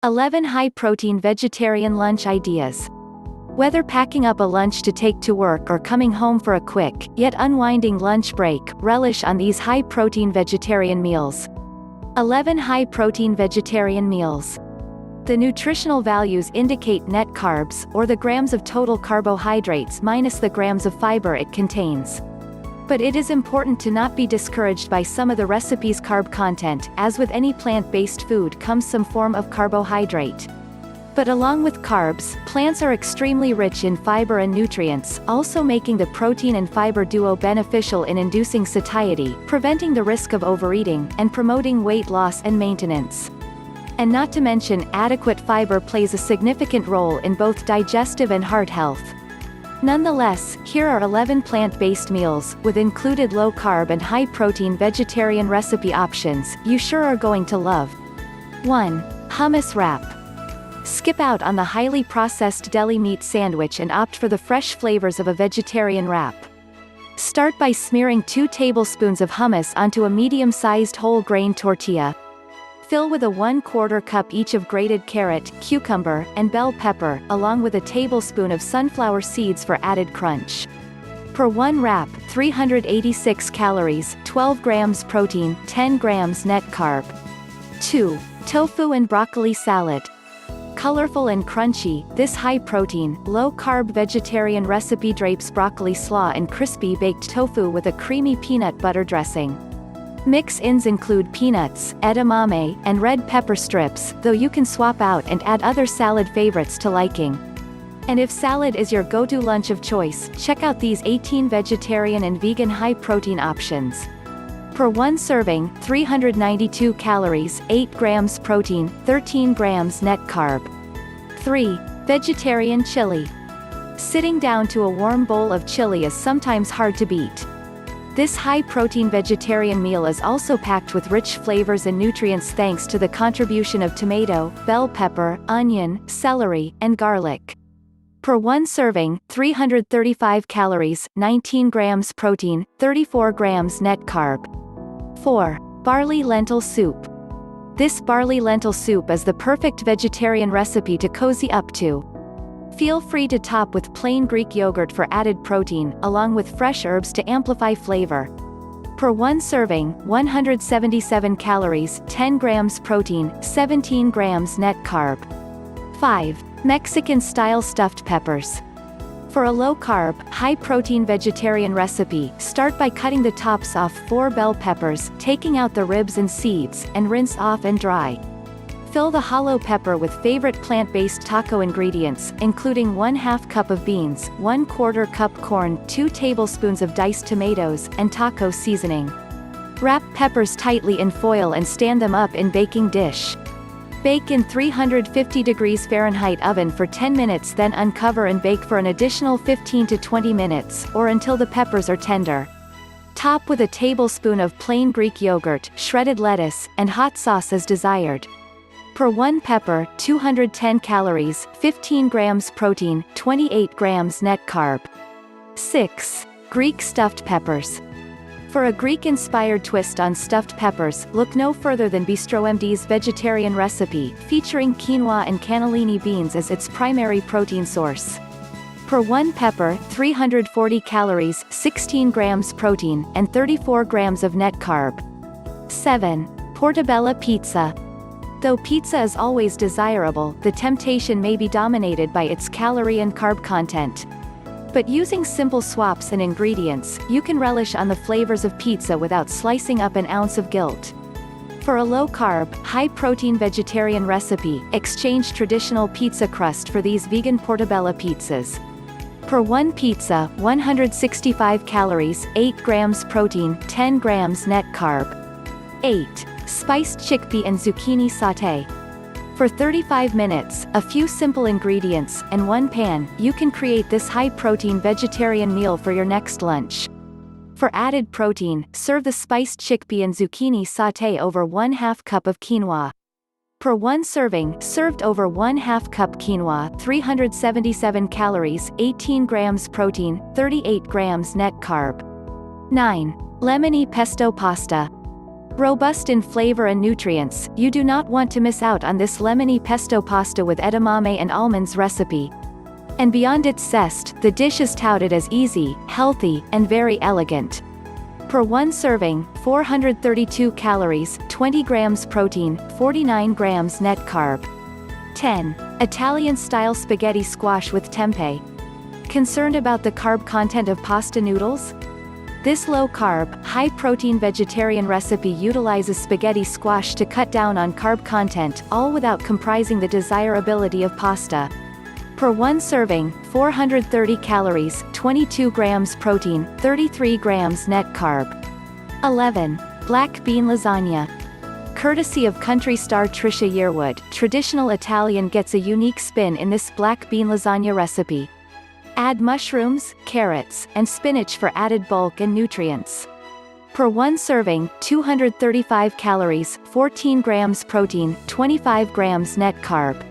11 high-protein vegetarian lunch ideas. Whether packing up a lunch to take to work or coming home for a quick, yet unwinding lunch break, relish on these high-protein vegetarian meals. 11 high-protein vegetarian meals. The nutritional values indicate net carbs, or the grams of total carbohydrates minus the grams of fiber it contains. But it is important to not be discouraged by some of the recipe's carb content, as with any plant-based food comes some form of carbohydrate. But along with carbs, plants are extremely rich in fiber and nutrients, also making the protein and fiber duo beneficial in inducing satiety, preventing the risk of overeating, and promoting weight loss and maintenance. And not to mention, adequate fiber plays a significant role in both digestive and heart health. Nonetheless, here are 11 plant-based meals, with included low-carb and high-protein vegetarian recipe options, you sure are going to love. 1. Hummus wrap. Skip out on the highly processed deli meat sandwich and opt for the fresh flavors of a vegetarian wrap. Start by smearing 2 tablespoons of hummus onto a medium-sized whole grain tortilla. Fill with a 1/4 cup each of grated carrot, cucumber, and bell pepper, along with a tablespoon of sunflower seeds for added crunch. Per 1 wrap, 386 calories, 12 grams protein, 10 grams net carb. 2. Tofu and broccoli salad. Colorful and crunchy, this high-protein, low-carb vegetarian recipe drapes broccoli slaw in crispy baked tofu with a creamy peanut butter dressing. Mix-ins include peanuts, edamame, and red pepper strips, though you can swap out and add other salad favorites to liking. And if salad is your go-to lunch of choice, check out these 18 vegetarian and vegan high-protein options. Per 1 serving, 392 calories, 8 grams protein, 13 grams net carb. 3. Vegetarian chili. Sitting down to a warm bowl of chili is sometimes hard to beat. This high-protein vegetarian meal is also packed with rich flavors and nutrients thanks to the contribution of tomato, bell pepper, onion, celery, and garlic. Per 1 serving, 335 calories, 19 grams protein, 34 grams net carb. 4. Barley lentil soup. This barley lentil soup is the perfect vegetarian recipe to cozy up to. Feel free to top with plain Greek yogurt for added protein, along with fresh herbs to amplify flavor. Per 1 serving, 177 calories, 10 grams protein, 17 grams net carb. 5. Mexican-style stuffed peppers. For a low-carb, high-protein vegetarian recipe, start by cutting the tops off 4 bell peppers, taking out the ribs and seeds, and rinse off and dry. Fill the hollow pepper with favorite plant-based taco ingredients, including 1/2 cup of beans, 1/4 cup corn, 2 tablespoons of diced tomatoes, and taco seasoning. Wrap peppers tightly in foil and stand them up in baking dish. Bake in 350 degrees Fahrenheit oven for 10 minutes, then uncover and bake for an additional 15 to 20 minutes, or until the peppers are tender. Top with a tablespoon of plain Greek yogurt, shredded lettuce, and hot sauce as desired. Per 1 pepper, 210 calories, 15 grams protein, 28 grams net carb. 6. Greek stuffed peppers. For a Greek-inspired twist on stuffed peppers, look no further than BistroMD's vegetarian recipe, featuring quinoa and cannellini beans as its primary protein source. Per 1 pepper, 340 calories, 16 grams protein, and 34 grams of net carb. 7. Portobello pizza. Though pizza is always desirable, the temptation may be dominated by its calorie and carb content. But using simple swaps and ingredients, you can relish on the flavors of pizza without slicing up an ounce of guilt. For a low-carb, high-protein vegetarian recipe, exchange traditional pizza crust for these vegan portobello pizzas. Per 1 pizza, 165 calories, 8 grams protein, 10 grams net carb. 8. Spiced chickpea and zucchini sauté. For 35 minutes, a few simple ingredients, and 1 pan, you can create this high-protein vegetarian meal for your next lunch. For added protein, serve the spiced chickpea and zucchini sauté over 1/2 cup of quinoa. Per 1 serving, served over 1/2 cup quinoa, 377 calories, 18 grams protein, 38 grams net carb. 9. Lemony pesto pasta. Robust in flavor and nutrients, you do not want to miss out on this lemony pesto pasta with edamame and almonds recipe. And beyond its zest, the dish is touted as easy, healthy, and very elegant. Per one serving, 432 calories, 20 grams protein, 49 grams net carb. 10. Italian-style spaghetti squash with tempeh. Concerned about the carb content of pasta noodles? This low-carb, high-protein vegetarian recipe utilizes spaghetti squash to cut down on carb content, all without compromising the desirability of pasta. Per one serving, 430 calories, 22 grams protein, 33 grams net carb. 11. Black bean lasagna. Courtesy of country star Trisha Yearwood, traditional Italian gets a unique spin in this black bean lasagna recipe. Add mushrooms, carrots, and spinach for added bulk and nutrients. Per one serving, 235 calories, 14 grams protein, 25 grams net carb.